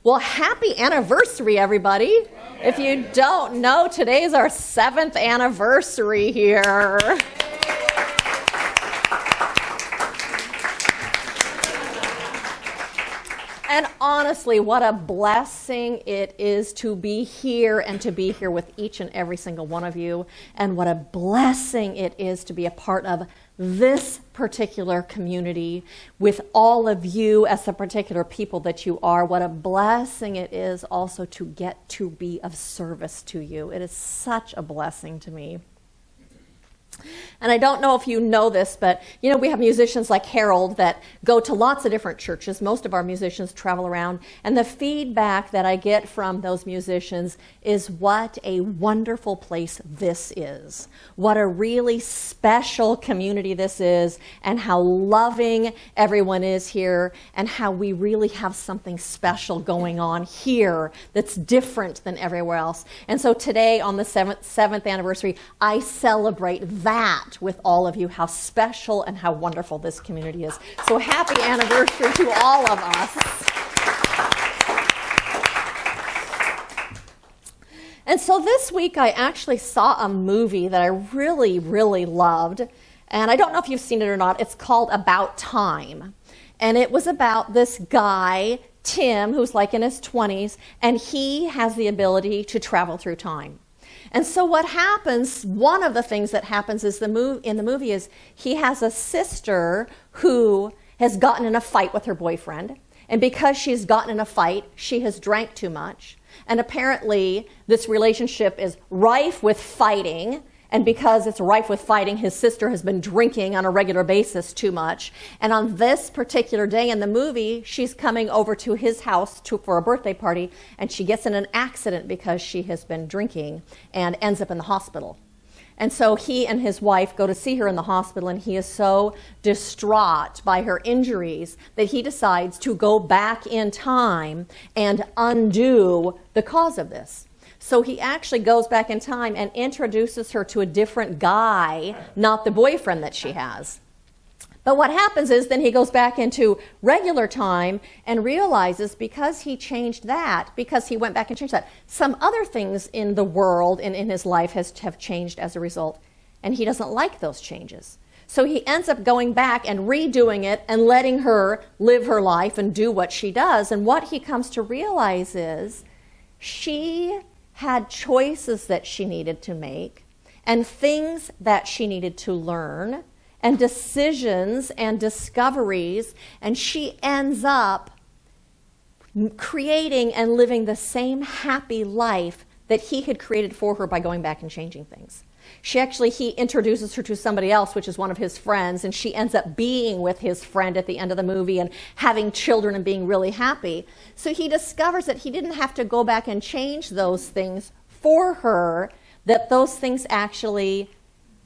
Well, happy anniversary, everybody. If you don't know, today's our 7th anniversary here. And honestly, what a blessing it is to be here and to be here with each and every single one of you. And what a blessing it is to be a part of this particular community with all of you as the particular people that you are. What a blessing it is also to get to be of service to you. It is such a blessing to me. And I don't know if you know this, but we have musicians like Harold that go to lots of different churches. Most of our musicians travel around. And the feedback that I get from those musicians is what a wonderful place this is. What a really special community this is, and how loving everyone is here, and how we really have something special going on here that's different than everywhere else. And so today on the 7th anniversary, I celebrate that with all of you, how special and how wonderful this community is. So happy anniversary to all of us. And so this week I actually saw a movie that I really, really loved. And I don't know if you've seen it or not. It's called About Time. And it was about this guy, Tim, who's like in his 20s, and he has the ability to travel through time. And so what happens, one of the things that happens is in the movie is he has a sister who has gotten in a fight with her boyfriend. And because she's gotten in a fight, she has drank too much. And apparently this relationship is rife with fighting. And because it's rife with fighting, his sister has been drinking on a regular basis too much. And on this particular day in the movie, she's coming over to his house for a birthday party, and she gets in an accident because she has been drinking and ends up in the hospital. And so he and his wife go to see her in the hospital, and he is so distraught by her injuries that he decides to go back in time and undo the cause of this. So he actually goes back in time and introduces her to a different guy, not the boyfriend that she has. But what happens is then he goes back into regular time and realizes because he changed that, because he went back and changed that, some other things in the world and in his life have changed as a result. And he doesn't like those changes. So he ends up going back and redoing it and letting her live her life and do what she does. And what he comes to realize is she had choices that she needed to make and things that she needed to learn and decisions and discoveries, and she ends up creating and living the same happy life that he had created for her by going back and changing things. He introduces her to somebody else, which is one of his friends, and she ends up being with his friend at the end of the movie and having children and being really happy. So he discovers that he didn't have to go back and change those things for her, that those things actually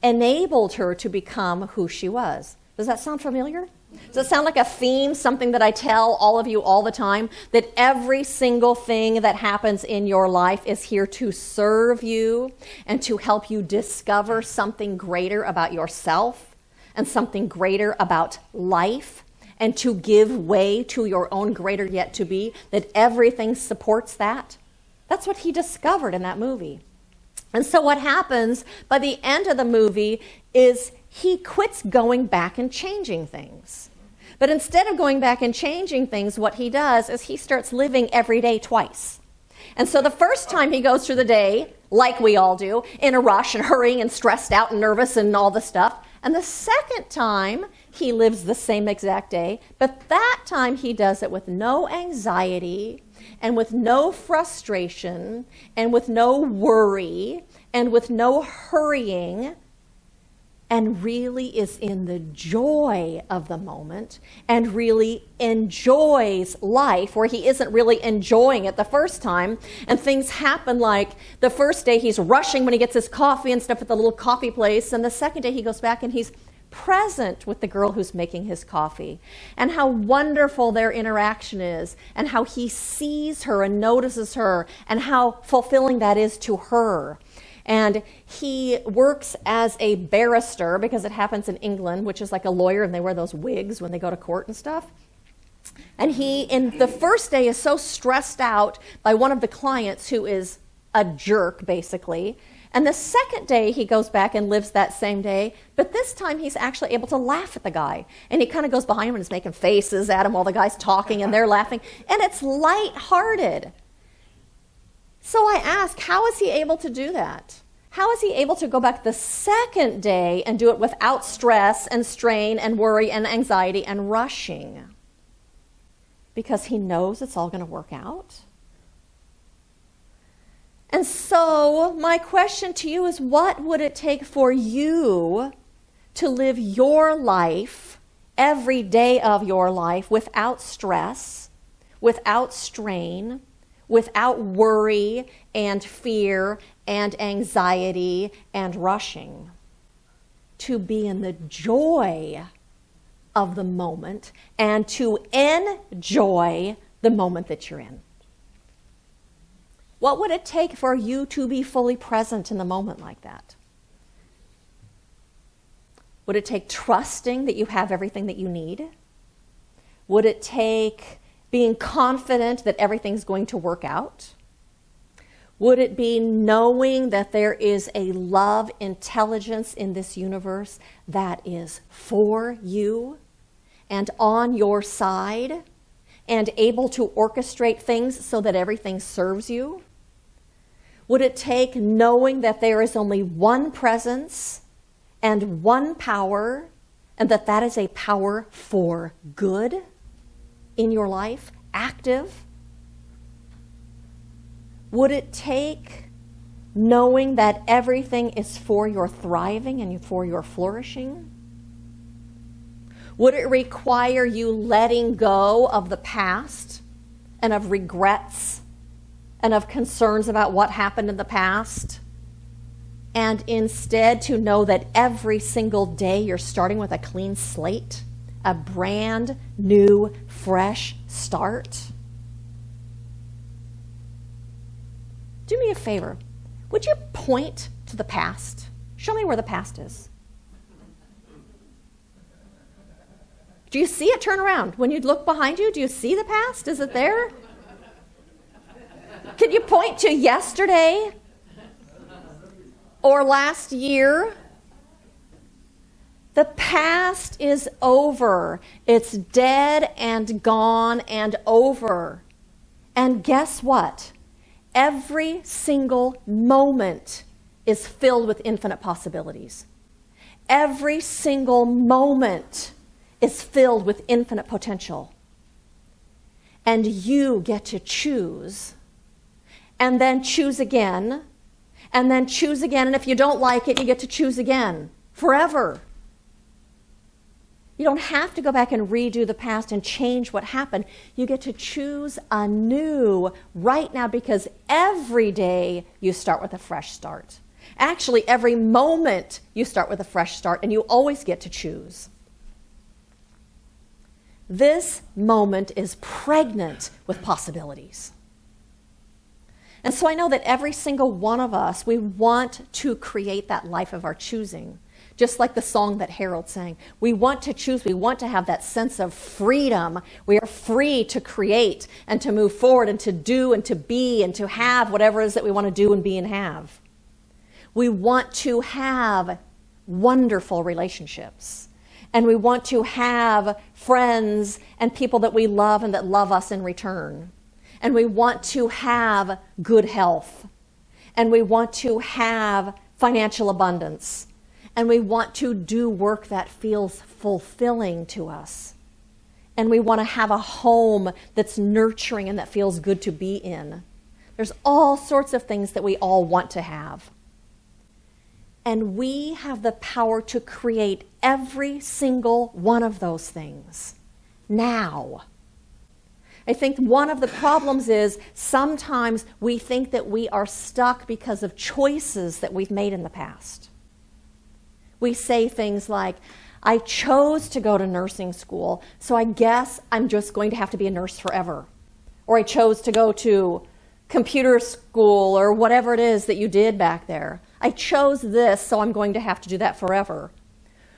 enabled her to become who she was. Does that sound familiar? Does it sound like a theme, something that I tell all of you all the time? That every single thing that happens in your life is here to serve you and to help you discover something greater about yourself and something greater about life and to give way to your own greater yet to be, that everything supports that? That's what he discovered in that movie. And so what happens by the end of the movie is he quits going back and changing things. But instead of going back and changing things, what he does is he starts living every day twice. And so the first time he goes through the day, like we all do, in a rush and hurrying and stressed out and nervous and all the stuff. And the second time, he lives the same exact day, but that time he does it with no anxiety and with no frustration and with no worry and with no hurrying, and really is in the joy of the moment and really enjoys life, where he isn't really enjoying it the first time. And things happen like the first day he's rushing when he gets his coffee and stuff at the little coffee place, and the second day he goes back and he's present with the girl who's making his coffee, and how wonderful their interaction is, and how he sees her and notices her, and how fulfilling that is to her. And he works as a barrister, because it happens in England, which is like a lawyer, and they wear those wigs when they go to court and stuff. And he, in the first day, is so stressed out by one of the clients who is a jerk, basically. And the second day, he goes back and lives that same day. But this time, he's actually able to laugh at the guy. And he kind of goes behind him and is making faces at him while the guy's talking, and they're laughing. And it's lighthearted. So I ask, how is he able to do that? How is he able to go back the second day and do it without stress and strain and worry and anxiety and rushing? Because he knows it's all going to work out. And so my question to you is, what would it take for you to live your life, every day of your life, without stress, without strain, without worry and fear and anxiety and rushing, to be in the joy of the moment and to enjoy the moment that you're in? What would it take for you to be fully present in the moment like that? Would it take trusting that you have everything that you need? Would it take being confident that everything's going to work out? Would it be knowing that there is a love intelligence in this universe that is for you and on your side and able to orchestrate things so that everything serves you? Would it take knowing that there is only one presence and one power, and that that is a power for good in your life, active? Would it take knowing that everything is for your thriving and for your flourishing? Would it require you letting go of the past and of regrets and of concerns about what happened in the past, and instead to know that every single day you're starting with a clean slate, a brand new, fresh start? Do me a favor. Would you point to the past? Show me where the past is. Do you see it? Turn around. When you look behind you, do you see the past? Is it there? Can you point to yesterday or last year? The past is over. It's dead and gone and over. And guess what? Every single moment is filled with infinite possibilities. Every single moment is filled with infinite potential. And you get to choose, and then choose again, and then choose again. And if you don't like it, you get to choose again, forever. You don't have to go back and redo the past and change what happened. You get to choose anew right now, because every day you start with a fresh start. Actually, every moment you start with a fresh start, and you always get to choose. This moment is pregnant with possibilities. And so I know that every single one of us, we want to create that life of our choosing. Just like the song that Harold sang. We want to choose. We want to have that sense of freedom. We are free to create and to move forward and to do and to be and to have whatever it is that we want to do and be and have. We want to have wonderful relationships. And we want to have friends and people that we love and that love us in return. And we want to have good health. And we want to have financial abundance. And we want to do work that feels fulfilling to us. And we want to have a home that's nurturing and that feels good to be in. There's all sorts of things that we all want to have. And we have the power to create every single one of those things now. I think one of the problems is sometimes we think that we are stuck because of choices that we've made in the past. We say things like, I chose to go to nursing school, so I guess I'm just going to have to be a nurse forever. Or I chose to go to computer school or whatever it is that you did back there. I chose this, so I'm going to have to do that forever.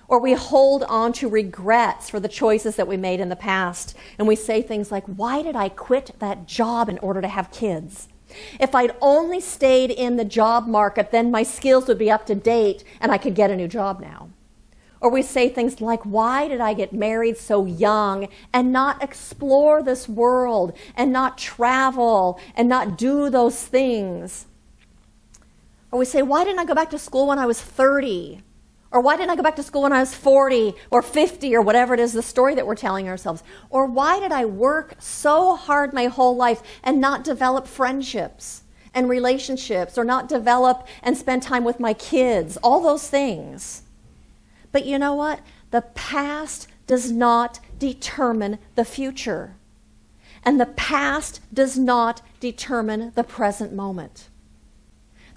Or we hold on to regrets for the choices that we made in the past. And we say things like, why did I quit that job in order to have kids? If I'd only stayed in the job market, then my skills would be up to date and I could get a new job now. Or we say things like, why did I get married so young and not explore this world and not travel and not do those things? Or we say, why didn't I go back to school when I was 30? Or why didn't I go back to school when I was 40 or 50 or whatever it is, the story that we're telling ourselves? Or why did I work so hard my whole life and not develop friendships and relationships, or not develop and spend time with my kids? All those things. But you know what? The past does not determine the future. And the past does not determine the present moment.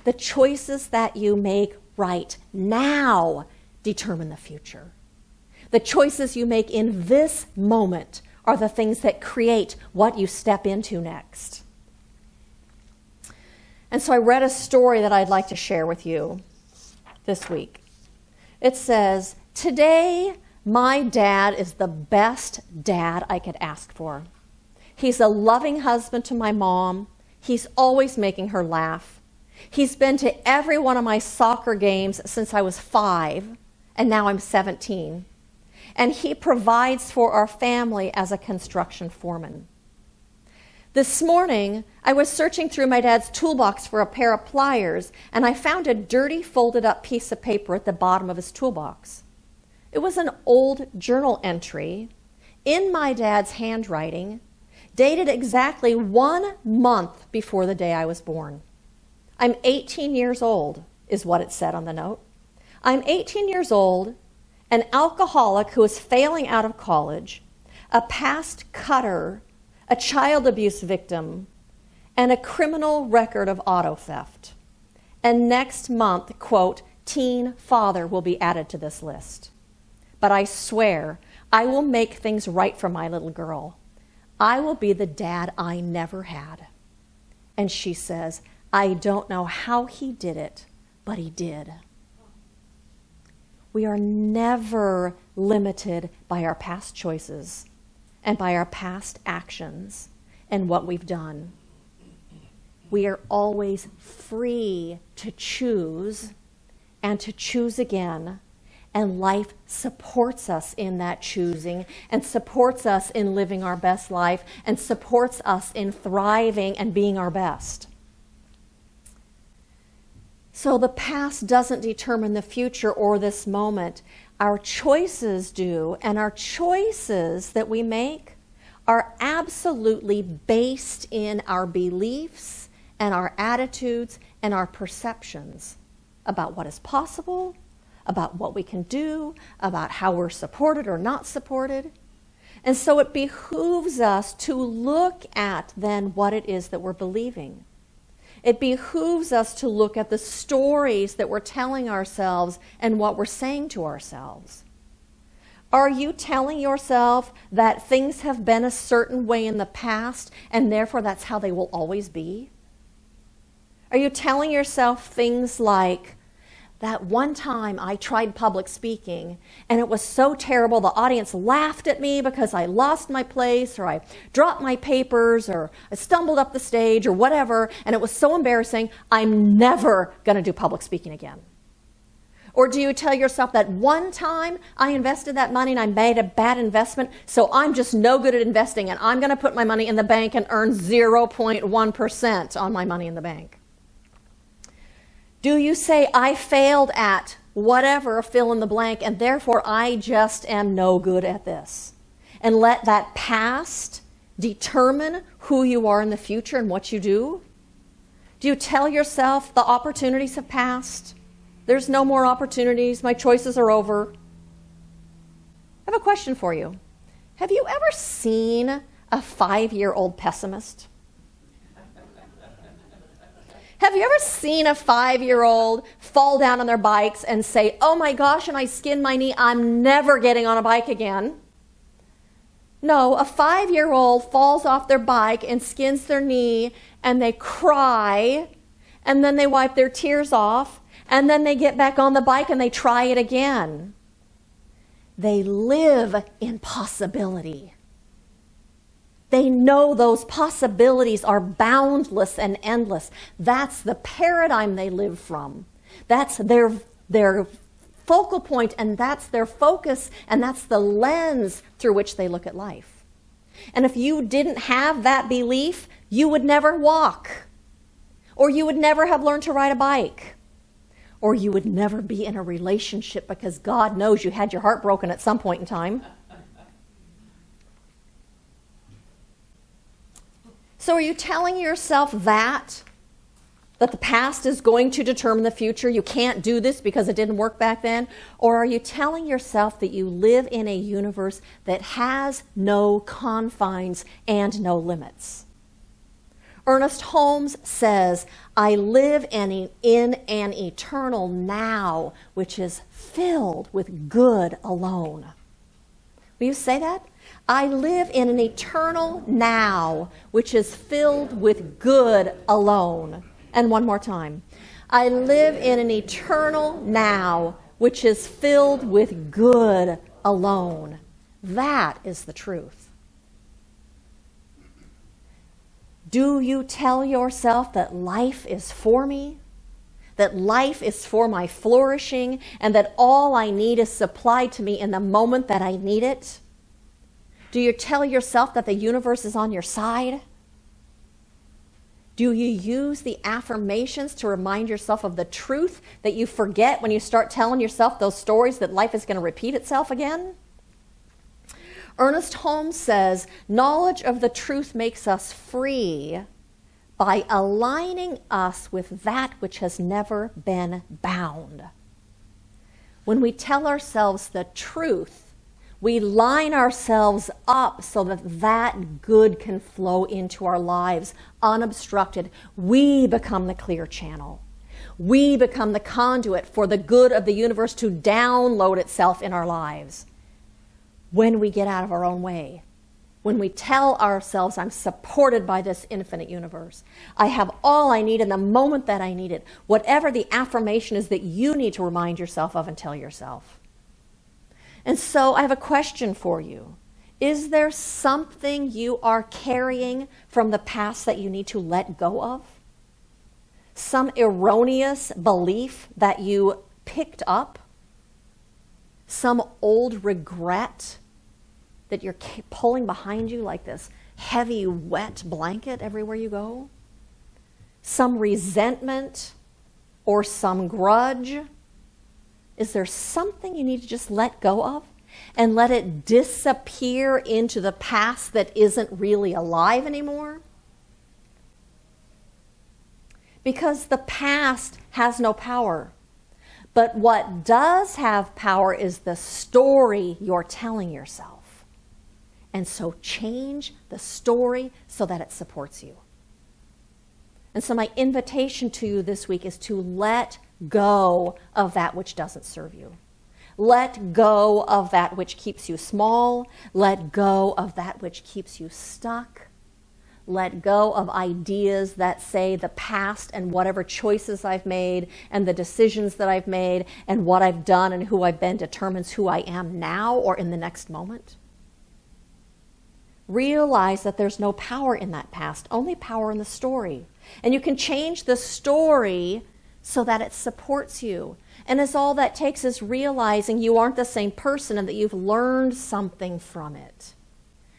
The choices that you make right now determine the future. The choices you make in this moment are the things that create what you step into next. And so I read a story that I'd like to share with you this week. It says, today my dad is the best dad I could ask for. He's a loving husband to my mom. He's always making her laugh. He's been to every one of my soccer games since I was 5, and now I'm 17. And he provides for our family as a construction foreman. This morning, I was searching through my dad's toolbox for a pair of pliers, and I found a dirty, folded-up piece of paper at the bottom of his toolbox. It was an old journal entry in my dad's handwriting, dated exactly 1 month before the day I was born. I'm 18 years old, is what it said on the note. I'm 18 years old, an alcoholic who is failing out of college, a past cutter, a child abuse victim, and a criminal record of auto theft. And next month, quote, teen father will be added to this list. But I swear I will make things right for my little girl. I will be the dad I never had. And she says, I don't know how he did it, but he did. We are never limited by our past choices and by our past actions and what we've done. We are always free to choose and to choose again, and life supports us in that choosing and supports us in living our best life and supports us in thriving and being our best. So the past doesn't determine the future or this moment. Our choices do, and our choices that we make are absolutely based in our beliefs and our attitudes and our perceptions about what is possible, about what we can do, about how we're supported or not supported. And so it behooves us to look at then what it is that we're believing. It behooves us to look at the stories that we're telling ourselves and what we're saying to ourselves. Are you telling yourself that things have been a certain way in the past and therefore that's how they will always be? Are you telling yourself things like, that one time I tried public speaking and it was so terrible, the audience laughed at me because I lost my place or I dropped my papers or I stumbled up the stage or whatever, and it was so embarrassing, I'm never going to do public speaking again? Or do you tell yourself that one time I invested that money and I made a bad investment, so I'm just no good at investing and I'm going to put my money in the bank and earn 0.1% on my money in the bank? Do you say, I failed at whatever, fill in the blank, and therefore I just am no good at this? And let that past determine who you are in the future and what you do? Do you tell yourself the opportunities have passed? There's no more opportunities. My choices are over. I have a question for you. Have you ever seen a 5-year-old pessimist? Have you ever seen a 5-year-old fall down on their bikes and say, oh my gosh, and I skinned my knee, I'm never getting on a bike again? No, a 5-year-old falls off their bike and skins their knee and they cry and then they wipe their tears off and then they get back on the bike and they try it again. They live in possibility. They know those possibilities are boundless and endless. That's the paradigm they live from. That's their focal point, and that's their focus, and that's the lens through which they look at life. And if you didn't have that belief, you would never walk, or you would never have learned to ride a bike, or you would never be in a relationship, because God knows you had your heart broken at some point in time. So are you telling yourself that the past is going to determine the future? You can't do this because it didn't work back then? Or are you telling yourself that you live in a universe that has no confines and no limits? Ernest Holmes says, I live in an eternal now, which is filled with good alone. Will you say that? I live in an eternal now, which is filled with good alone. And one more time. I live in an eternal now, which is filled with good alone. That is the truth. Do you tell yourself that life is for me? That life is for my flourishing, and that all I need is supplied to me in the moment that I need it? Do you tell yourself that the universe is on your side? Do you use the affirmations to remind yourself of the truth that you forget when you start telling yourself those stories that life is going to repeat itself again? Ernest Holmes says, knowledge of the truth makes us free by aligning us with that which has never been bound. When we tell ourselves the truth, we line ourselves up so that that good can flow into our lives unobstructed. We become the clear channel. We become the conduit for the good of the universe to download itself in our lives. When we get out of our own way, when we tell ourselves, I'm supported by this infinite universe, I have all I need in the moment that I need it, whatever the affirmation is that you need to remind yourself of and tell yourself. And so I have a question for you. Is there something you are carrying from the past that you need to let go of? Some erroneous belief that you picked up? Some old regret that you're pulling behind you like this heavy, wet blanket everywhere you go? Some resentment or some grudge? Is there something you need to just let go of and let it disappear into the past that isn't really alive anymore? Because the past has no power. But what does have power is the story you're telling yourself. And so change the story so that it supports you. And so my invitation to you this week is to let go of that which doesn't serve you. Let go of that which keeps you small. Let go of that which keeps you stuck. Let go of ideas that say the past and whatever choices I've made and the decisions that I've made and what I've done and who I've been determines who I am now or in the next moment. Realize that there's no power in that past, only power in the story. And you can change the story so that it supports you. And as all that takes is realizing you aren't the same person and that you've learned something from it.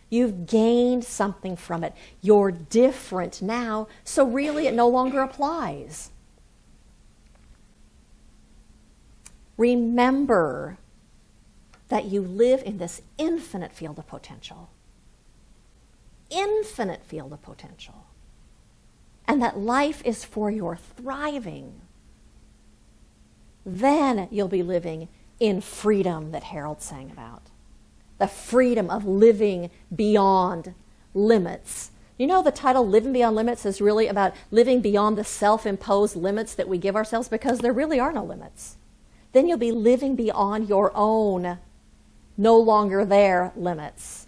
You've gained something from it. You're different now, so really it no longer applies. Remember that you live in this infinite field of potential. Infinite field of potential. And that life is for your thriving. Then you'll be living in freedom that Harold sang about. The freedom of living beyond limits. You know, the title Living Beyond Limits is really about living beyond the self-imposed limits that we give ourselves, because there really are no limits. Then you'll be living beyond your own, no longer there limits.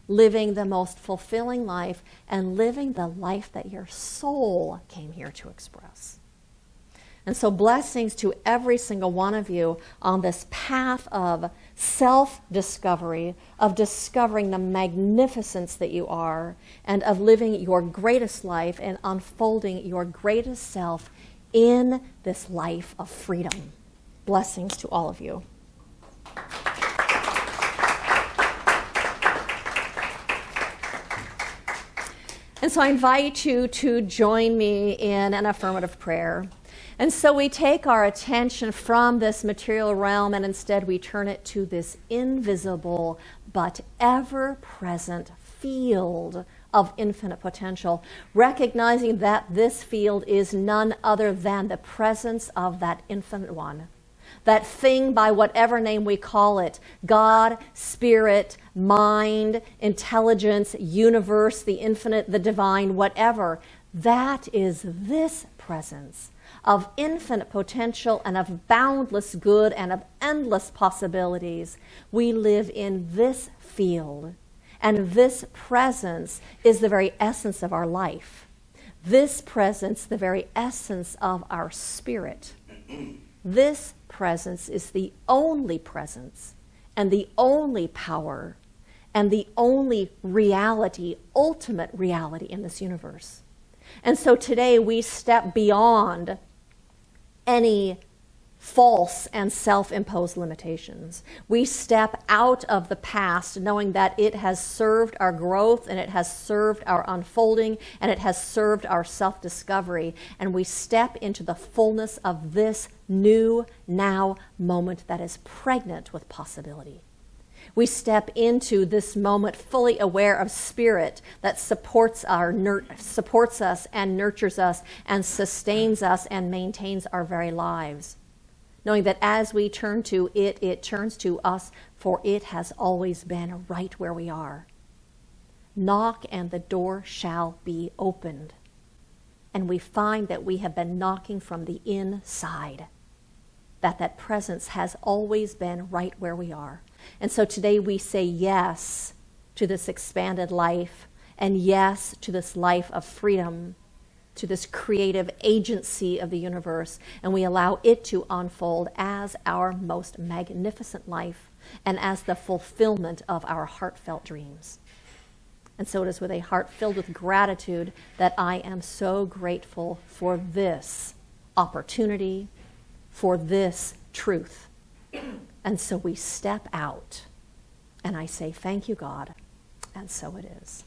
Living the most fulfilling life and living the life that your soul came here to express. And so blessings to every single one of you on this path of self-discovery, of discovering the magnificence that you are, and of living your greatest life and unfolding your greatest self in this life of freedom. Blessings to all of you. And so I invite you to join me in an affirmative prayer. And so we take our attention from this material realm and instead we turn it to this invisible but ever-present field of infinite potential, recognizing that this field is none other than the presence of that infinite one. That thing, by whatever name we call it, God, spirit, mind, intelligence, universe, the infinite, the divine, whatever, that is this presence of infinite potential and of boundless good and of endless possibilities. We live in this field, and this presence is the very essence of our life. This presence, the very essence of our spirit. This presence is the only presence and the only power and the only reality, ultimate reality in this universe. And so today we step beyond any false and self-imposed limitations. We step out of the past knowing that it has served our growth and it has served our unfolding and it has served our self-discovery, and we step into the fullness of this new now moment that is pregnant with possibility. We step into this moment fully aware of spirit that supports us and nurtures us and sustains us and maintains our very lives. Knowing that as we turn to it, it turns to us, for it has always been right where we are. Knock and the door shall be opened. And we find that we have been knocking from the inside. That presence has always been right where we are. And so today we say yes to this expanded life, and yes to this life of freedom, to this creative agency of the universe, and we allow it to unfold as our most magnificent life and as the fulfillment of our heartfelt dreams. And so it is with a heart filled with gratitude that I am so grateful for this opportunity, for this truth. And so we step out, and I say, thank you, God, and so it is.